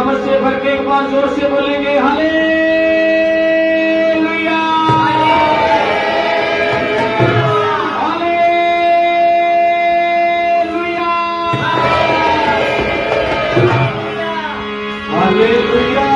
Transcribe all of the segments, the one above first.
सामर्थ से भर के एक बार जोर से बोलेंगे हालेलुया, हालेलुया, हालेलुया,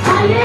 हालेलुया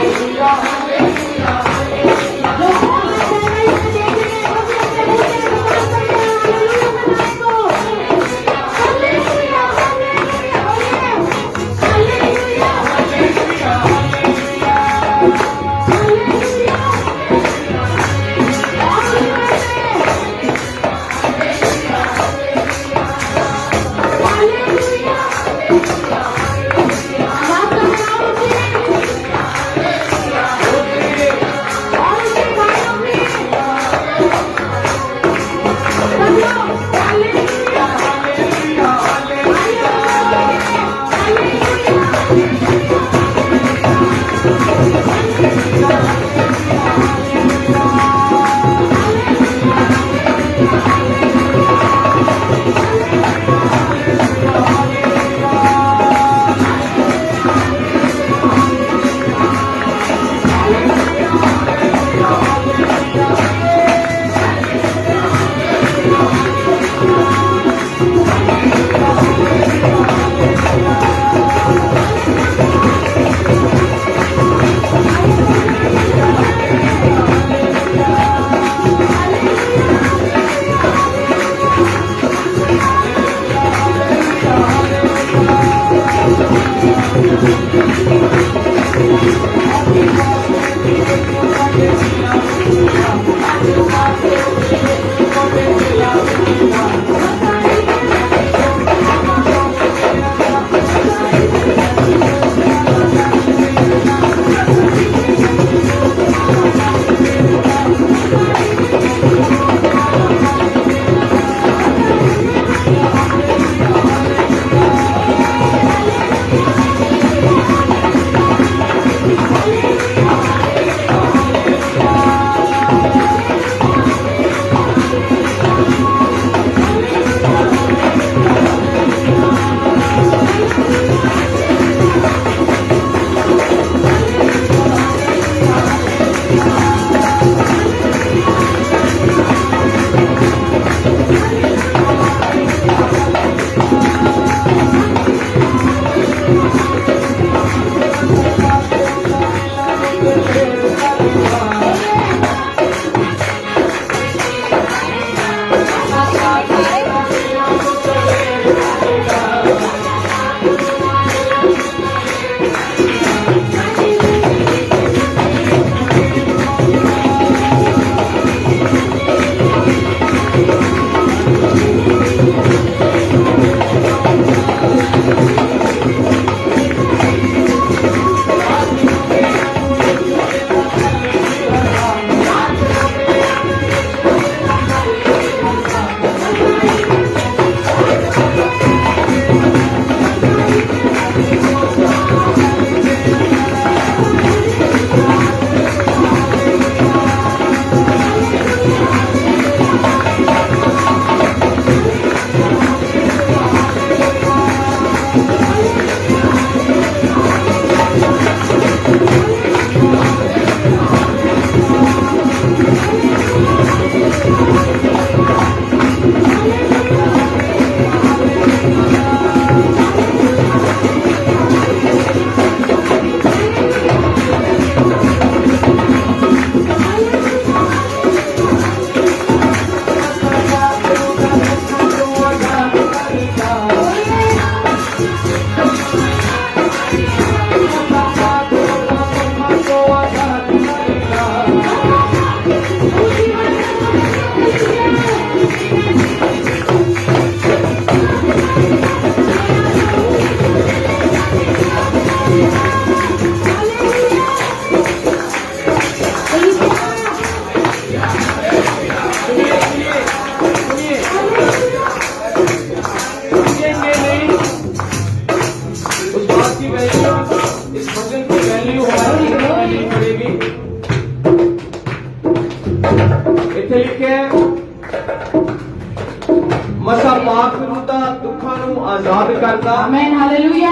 आजाद करदा। Amen hallelujah.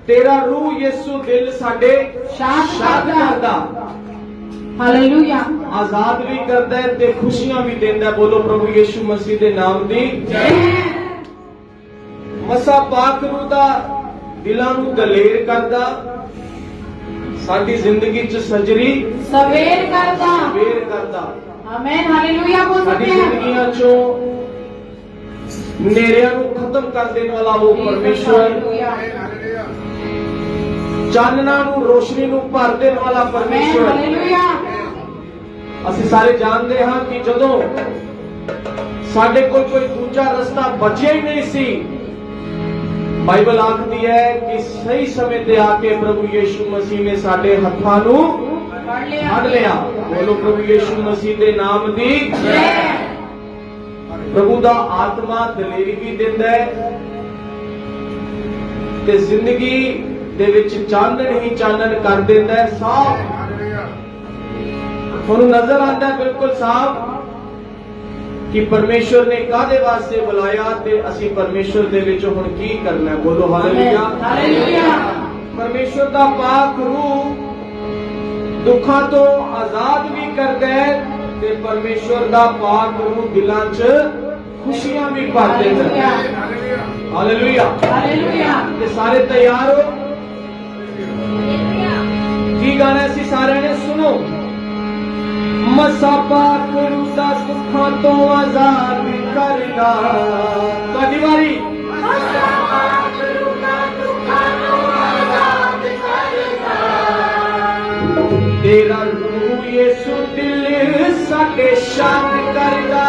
तेरा रूह यीशु दिल साडे शाद करदा, हालेलुया। आजाद भी करदा है ते खुशियां भी देंदा है। बोलो प्रभु यीशु मसीह दे नाम दी मसा पाक रूह दा दिलां नूं दलेर करदा, साडी जिंदगी च सजरी सवेर करदा। सवेर करदा। Amen hallelujah. बोल साडी सकते हैं जिंदगियां चों नेरियां नूं खत्म कर देने वाला वो परमेश्वर, हालेलुया। चानना नूं रोशनी नूं भर देने वाला आमेन परमेश्वर। हालेलुया। ਅਸੀਂ ਸਾਰੇ ਜਾਣਦੇ ਹਾਂ ਕਿ ਜਦੋਂ ਸਾਡੇ ਕੋਲ ਕੋਈ ਦੂਜਾ ਰਸਤਾ ਬਚਿਆ ਹੀ ਨਹੀਂ ਸੀ, ਬਾਈਬਲ ਆਖਦੀ ਹੈ ਕਿ ਸਹੀ ਸਮੇਂ ਤੇ ਆ ਕੇ ਪ੍ਰਭੂ ਯੀਸ਼ੂ ਮਸੀਹ ਨੇ ਸਾਡੇ ਹੱਥਾਂ ਨੂੰ ਫੜ ਲਿਆ। ਬੋਲੋ ਪ੍ਰਭੂ ਯੀਸ਼ੂ ਮਸੀਹ ਦੇ ਨਾਮ ਦੀ ਜੈ। ਪ੍ਰਭੂ ਦਾ ਆਤਮਾ ਦਲੇਰੀ ਵੀ ਦਿੰਦਾ ਹੈ ਤੇ ਜ਼ਿੰਦਗੀ ਦੇ ਵਿੱਚ ਚਾਨਣ ਹੀ ਚਾਨਣ ਕਰ ਦਿੰਦਾ ਹੈ। ਸਾਫ਼ ਤੁਹਾਨੂੰ ਨਜ਼ਰ ਆਉਂਦਾ ਹੈ ਬਿਲਕੁਲ ਸਾਫ਼ ਕਿ ਪਰਮੇਸ਼ਵਰ ਨੇ ਕਾਹਦੇ ਵਾਸਤੇ ਬੁਲਾਇਆ ਤੇ ਅਸੀਂ ਪਰਮੇਸ਼ਵਰ ਦੇ ਵਿੱਚ ਹੁਣ ਕੀ ਕਰਨਾ ਹੈ। ਬੋਲੋ ਹਾਲੇਲੂਇਆ ਹਾਲੇਲੂਇਆ। ਪਰਮੇਸ਼ਵਰ ਦਾ ਪਾਕ ਰੂਹ ਦੁੱਖਾਂ ਤੋਂ ਆਜ਼ਾਦ ਵੀ ਕਰਦਾ ਹੈ ਤੇ ਪਰਮੇਸ਼ਵਰ ਦਾ ਪਾਕ ਰੂਹ ਦਿਲਾਂ 'ਚ ਖੁਸ਼ੀਆਂ ਵੀ ਭਰ ਦਿੰਦਾ ਹੈ। Hallelujah hallelujah. ਤੇ ਸਾਰੇ ਤਿਆਰ ਹੋ? ਕੀ ਗਾਣਾ ਅਸੀਂ ਸਾਰਿਆਂ ਨੇ ਸੁਣੋ। ਮਸਾ ਪਾਕ ਰੂਹ ਦਾ ਦੁੱਖਾਂ ਤੋਂ ਆਜ਼ਾਦ ਕਰਦਾ। ਤੁਹਾਡੀ ਵਾਰੀ। ਮਸਾ ਪਾਕ ਰੂਹ ਦਾ ਦੁੱਖਾਂ ਤੋਂ ਆਜ਼ਾਦ ਕਰਦਾ। ਤੇਰਾ ਰੂਹ ਯੀਸ਼ੂ ਦਿਲ ਸਾਡੇ ਸ਼ਾਦ ਕਰਦਾ।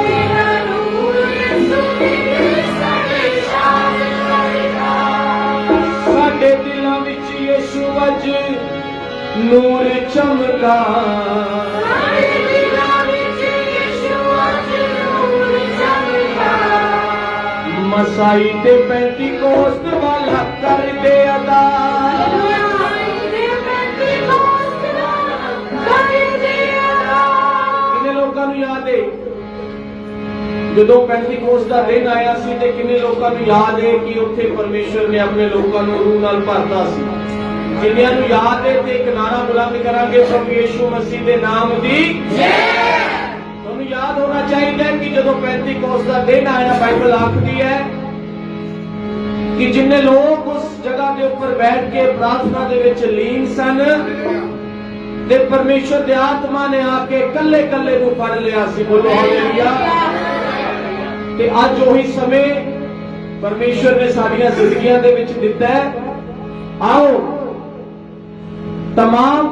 ਤੇਰਾ ਰੂਹ ਯੀਸ਼ੂ ਦਿਲ ਸਾਡੇ ਸ਼ਾਦ ਕਰਦਾ। ਸਾਡੇ ਦਿਲਾਂ ਵਿੱਚ ਯੀਸ਼ੂ ਅੱਜ ਨੂਰ ਚਮਕਾ। ਸਾਡੇ ਦਿਲਾਂ ਵਿੱਚ ਯੀਸ਼ੂ ਅੱਜ ਨੂਰ ਚਮਕਾ। ਮਸਾਈ ਤੇ ਪੈਂਤੀਕੋਸਤ ਵਾਲਾ ਕਰਦੇ ਅਦਾ। ਕਿੰਨੇ ਲੋਕਾਂ ਨੂੰ ਯਾਦ ਹੈ ਜਦੋਂ ਪੈਂਤੀਕੋਸਤ ਦਾ ਦਿਨ ਆਇਆ ਸੀ ਤੇ ਕਿੰਨੇ ਲੋਕਾਂ ਨੂੰ ਯਾਦ ਹੈ ਕਿ ਉੱਥੇ ਪਰਮੇਸ਼ਵਰ ਨੇ ਆਪਣੇ ਲੋਕਾਂ ਨੂੰ ਰੂਹ ਨਾਲ ਭਰਤਾ ਸੀ। ਜਿਨ੍ਹਾਂ ਨੂੰ ਯਾਦ ਹੈ ਤੇ ਇੱਕ ਨਾਰਾ ਬੁਲੰਦ ਕਰਾਂਗੇ ਪ੍ਰਭੂ ਯੀਸ਼ੂ ਮਸੀਹ ਦੇ ਨਾਮ ਦੀ ਜੈ। ਤੁਹਾਨੂੰ ਯਾਦ ਹੋਣਾ ਚਾਹੀਦਾ ਹੈ ਕਿ ਜਦੋਂ ਪੈਂਤੀਕੋਸਤ ਦਾ ਦਿਨ ਆਇਆ ਬਾਈਬਲ ਆਖਦੀ ਹੈ ਕਿ ਜਿੰਨੇ ਲੋਕ ਉਸ ਜਗ੍ਹਾ ਦੇ ਉੱਪਰ ਬੈਠ ਕੇ ਪ੍ਰਾਰਥਨਾ ਦੇ ਵਿੱਚ ਲੀਨ ਸਨ ਤੇ ਪਰਮੇਸ਼ਵਰ ਦੇ ਆਤਮਾ ਨੇ ਆ ਕੇ ਕੱਲੇ ਕੱਲੇ ਨੂੰ ਫੜ ਲਿਆ ਸੀ। ਬੋਲੋ ਹਾਲੇਲੂਇਆ। ਤੇ ਅੱਜ ਉਹੀ ਸਮੇਂ ਪਰਮੇਸ਼ਵਰ ਨੇ ਸਾਡੀਆਂ ਜ਼ਿੰਦਗੀਆਂ ਦੇ ਵਿੱਚ ਦਿੱਤਾ ਹੈ। ਆਓ तमाम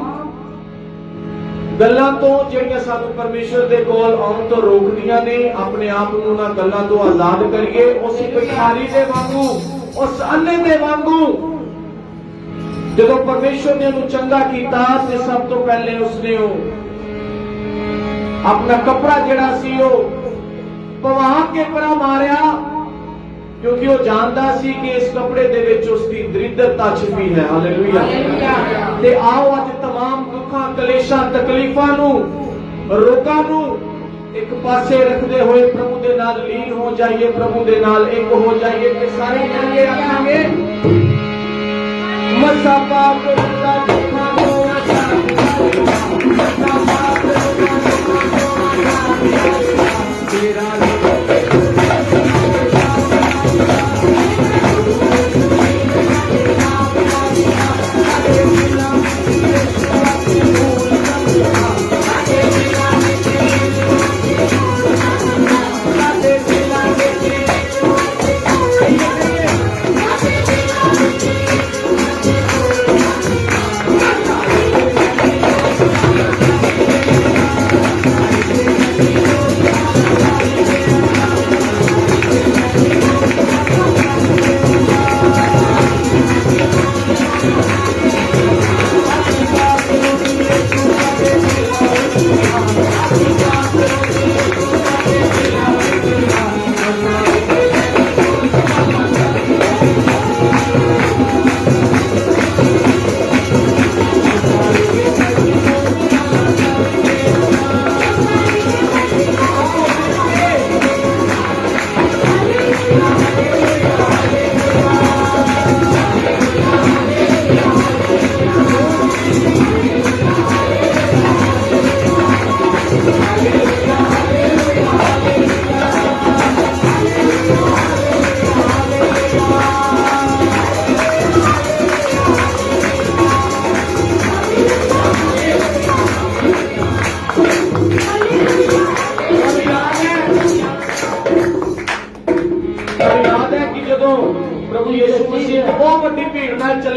ਗੱਲਾਂ ਤੋਂ ਜਿਹੜੀਆਂ ਸਾਨੂੰ ਪਰਮੇਸ਼ਵਰ ਦੇ ਕੋਲ ਆਉਣ ਤੋਂ ਰੋਕਦੀਆਂ ਨੇ, ਆਪਣੇ ਆਪ ਨੂੰ ਉਹਨਾਂ ਗੱਲਾਂ ਤੋਂ ਆਜ਼ਾਦ ਕਰੀਏ। ਉਸ ਭਿਖਾਰੀ ਦੇ ਵਾਂਗੂ, ਉਸ ਅੰਨੇ ਦੇ ਵਾਂਗੂ ਜਦੋਂ ਪਰਮੇਸ਼ਵਰ ਨੇ ਉਹਨੂੰ ਚੰਗਾ ਕੀਤਾ ਤੇ ਸਭ ਤੋਂ ਪਹਿਲੇ ਉਸਨੇ ਉਹ ਆਪਣਾ ਕੱਪੜਾ ਜਿਹੜਾ ਸੀ ਉਹ ਪਵਾ ਕੇ ਪਰਾ ਮਾਰਿਆ, ਕਿਉਂਕਿ ਉਹ ਜਾਣਦਾ ਸੀ ਕਿ ਇਸ ਕੱਪੜੇ ਦੇ ਵਿੱਚ ਉਸ ਦੀ ਦਰਿਦਰਤਾ ਛਿਪੀ ਹੈ। ਹਾਲੇਲੂਇਆ। ਤੇ ਆਓ ਅੱਜ तमाम ਦੁੱਖਾਂ, ਕਲੇਸ਼ਾਂ, ਤਕਲੀਫਾਂ ਨੂੰ, ਰੋਗਾਂ ਨੂੰ ਇੱਕ ਪਾਸੇ ਰੱਖਦੇ ਹੋਏ ਪ੍ਰਭੂ ਦੇ ਨਾਲ ਲੀਨ ਹੋ ਜਾਈਏ, ਪ੍ਰਭੂ ਦੇ ਨਾਲ ਇੱਕ ਹੋ ਜਾਈਏ ਤੇ ਸਾਰੇ ਮਿਲ ਕੇ ਆਖਾਂਗੇ ਮਸਾ ਪਾਕ ਰੂਹ ਦਾ ਦੁੱਖਾਂ ਤੋਂ ਆਜ਼ਾਦ ਕਰਦਾ। ਮਸਾ ਪਾਕ ਰੂਹ ਦਾ ਦੁੱਖਾਂ ਤੋਂ ਆਜ਼ਾਦ ਕਰਦਾ। ਤੇਰਾ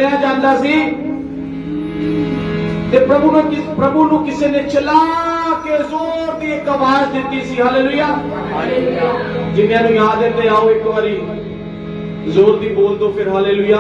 चलिया जाता सी ते प्रभु ਨੂੰ ਕਿਸੇ ਨੇ ਚਲਾ ਕੇ ਜ਼ੋਰ ਦੀ ਇੱਕ ਆਵਾਜ਼ ਦਿੱਤੀ ਸੀ। ਹਾਲੇਲੂਇਆ। ਜਿਨ੍ਹਾਂ ਨੂੰ ਯਾਦ ਹੈ ਤੇ ਆਓ ਇੱਕ ਵਾਰੀ ਜ਼ੋਰ ਦੀ ਬੋਲ ਦੋ ਫਿਰ ਹਾਲੇਲੂਇਆ।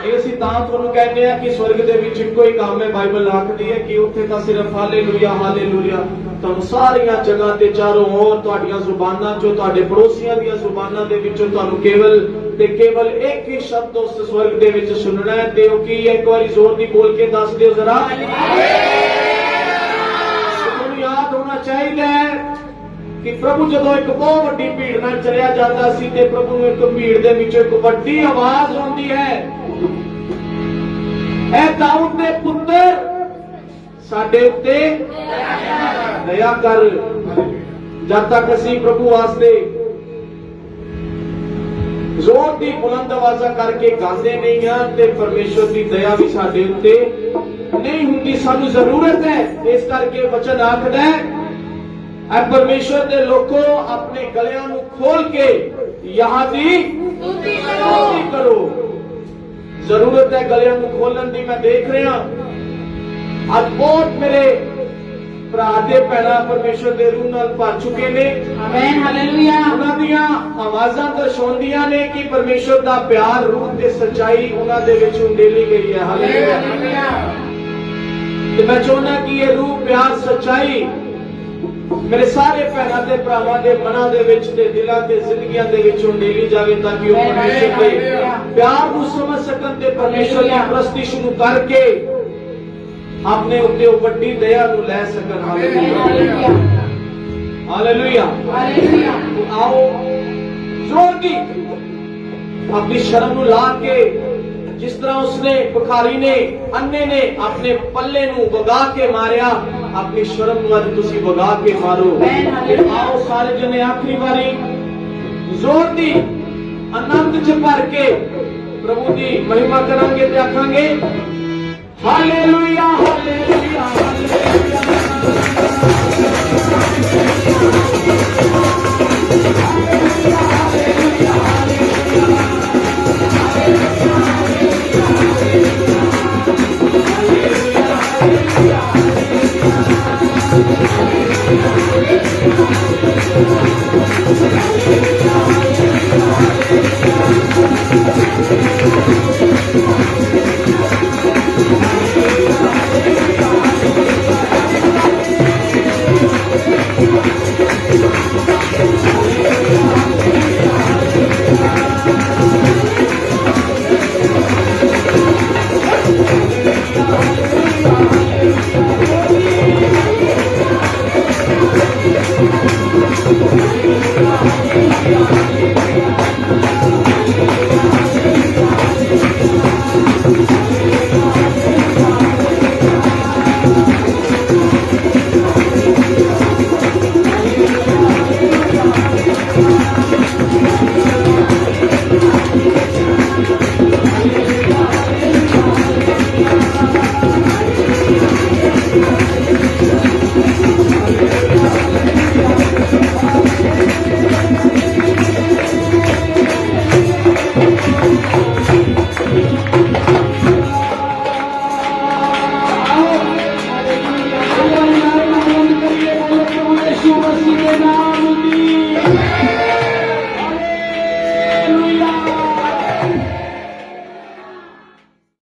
ਇਹ ਅਸੀਂ ਤਾਂ ਤੁਹਾਨੂੰ ਕਹਿੰਦੇ ਆ ਕਿ ਸਵਰਗ ਦੇ ਵਿੱਚ ਇੱਕੋ ਹੀ ਕੰਮ ਹੈ, ਬਾਈਬਲ ਆਖਦੀ ਹੈ ਕਿ ਉੱਥੇ ਤਾਂ ਸਿਰਫ ਹਾਲੇਲੂਇਆ ਹਾਲੇਲੂਇਆ। ਤੁਹਾਨੂੰ ਸਾਰੀਆਂ ਜਗ੍ਹਾ ਤੇ ਚਾਰੋਂ ओर ਤੁਹਾਡੀਆਂ ਜ਼ੁਬਾਨਾਂ ਚੋਂ, ਤੁਹਾਡੇ ਪੜੋਸੀਆਂ ਦੀਆਂ ਜ਼ੁਬਾਨਾਂ ਦੇ ਵਿੱਚੋਂ ਤੁਹਾਨੂੰ ਕੇਵਲ ਤੇ ਕੇਵਲ ਇੱਕ ਹੀ ਸ਼ਬਦ ਉਸ ਸਵਰਗ ਦੇ ਵਿੱਚ ਸੁਣਨਾ ਹੈ ਤੇ ਉਹ ਕੀ ਹੈ? ਇੱਕ ਵਾਰੀ ਜ਼ੋਰ ਦੀ ਬੋਲ ਕੇ ਦੱਸ ਦਿਓ ਜ਼ਰਾ। ਤੁਹਾਨੂੰ ਯਾਦ ਹੋਣਾ ਚਾਹੀਦਾ ਹੈ ਕਿ ਪ੍ਰਭੂ ਜਦੋਂ ਇੱਕ ਬਹੁਤ ਵੱਡੀ ਭੀੜ ਨਾਲ ਚਲਿਆ ਜਾਂਦਾ ਸੀ ਤੇ ਪ੍ਰਭੂ ਨੂੰ ਇੱਕ ਭੀੜ ਦੇ ਵਿੱਚੋਂ ਇੱਕ ਵੱਡੀ ਆਵਾਜ਼ ਆਉਂਦੀ ਹੈ, ਐ ਦਾਊਦ ਦੇ ਪੁੱਤਰ ਸਾਡੇ ਉੱਤੇ ਦਇਆ ਕਰ। ਜਦ ਤੱਕ ਅਸੀਂ ਪ੍ਰਭੂ ਵਾਸਤੇ ਜ਼ੋਰ ਦੀ ਬੁਲੰਦ ਆਵਾਜ਼ਾਂ ਕਰਕੇ ਗਾਉਂਦੇ ਨਹੀਂ ਹਾਂ ਤੇ ਪਰਮੇਸ਼ਵਰ ਦੀ ਦਇਆ ਵੀ ਸਾਡੇ ਉੱਤੇ ਨਹੀਂ ਹੁੰਦੀ। ਸਾਨੂੰ ਜ਼ਰੂਰਤ ਹੈ, ਇਸ ਕਰਕੇ ਵਚਨ ਆਖਦਾ ਹੈ ਐ ਪਰਮੇਸ਼ਵਰ ਦੇ ਲੋਕੋ ਆਪਣੇ ਗਲਿਆਂ ਨੂੰ ਖੋਲ ਕੇ ਯਹਾਂ ਦੀ ਸਤਿ ਕਰੋ। ਜ਼ਰੂਰਤ ਹੈ ਗਲਿਆਂ ਨੂੰ ਖੋਲਣ ਦੀ। ਮੈਂ ਦੇਖ ਰਿਹਾ ਅੱਜ ਬਹੁਤ ਮੇਰੇ ਭਰਾ ਦੇ ਭੈਣਾਂ ਪਰਮੇਸ਼ਵਰ ਦੇ ਰੂਹ ਨਾਲ ਭਰ ਚੁੱਕੇ ਨੇ। Amen hallelujah. ਉਹਨਾਂ ਦੀਆਂ ਆਵਾਜ਼ਾਂ ਦਰਸਾਉਂਦੀਆਂ ਨੇ ਕਿ ਪਰਮੇਸ਼ਵਰ ਦਾ ਪਿਆਰ, ਰੂਹ ਤੇ ਸੱਚਾਈ ਉਹਨਾਂ ਦੇ ਵਿੱਚ ਉੰਡੇਲੀ ਗਈ ਹੈ। ਹਾਲੇਲੂਇਆ। ਤੇ ਮੈਂ ਚਾਹੁੰਦਾ ਕਿ ਇਹ ਰੂਹ, ਪਿਆਰ, ਸੱਚਾਈ ਮੇਰੇ ਸਾਰੇ ਭੈਣਾਂ ਤੇ ਭਰਾਵਾਂ ਦੇ ਮਨਾਂ ਦੇ ਵਿੱਚ ਤੇ ਦਿਲਾਂ ਤੇ ਜ਼ਿੰਦਗੀਆਂ ਦੇ ਵਿੱਚ ਉੰਡੇਲੀ ਜਾਵੇ ਤਾਂ ਕਿ ਉਹ ਪਰਮੇਸ਼ਵਰ ਦੇ ਪਿਆਰ ਨੂੰ ਸਮਝ ਸਕਣ ਤੇ ਪਰਮੇਸ਼ਵਰ ਦੀ ਪ੍ਰਸਤਿਸ਼ ਨੂੰ ਕਰਕੇ ਆਪਣੇ ਉੱਤੇ ਉਹ ਵੱਡੀ ਦਇਆ ਨੂੰ ਲੈ ਸਕਣ। Hallelujah hallelujah hallelujah. ਆਓ ਜ਼ੋਰ ਦੀ ਆਪਣੀ ਸ਼ਰਮ ਨੂੰ ਲਾ ਕੇ, ਜਿਸ ਤਰ੍ਹਾਂ ਉਸਨੇ ਭਿਖਾਰੀ ਨੇ, ਅੰਨੇ ਨੇ ਆਪਣੇ ਪੱਲੇ ਨੂੰ ਵਗਾ ਕੇ ਮਾਰਿਆ, ਆਪਣੀ ਸ਼ਰਮ ਨੂੰ ਅੱਜ ਤੁਸੀਂ ਵਗਾ ਕੇ ਮਾਰੋ। ਆਓ ਸਾਰੇ ਜਣੇ ਆਖਰੀ ਵਾਰੀ ਜ਼ੋਰ ਦੀ ਆਨੰਦ ਚ ਭਰ ਕੇ ਪ੍ਰਭੂ ਦੀ ਮਹਿਮਾ ਕਰਾਂਗੇ ਤੇ ਆਖਾਂਗੇ ਹਾਲੇਲੂਇਆ ਹਾਲੇਲੂਇਆ।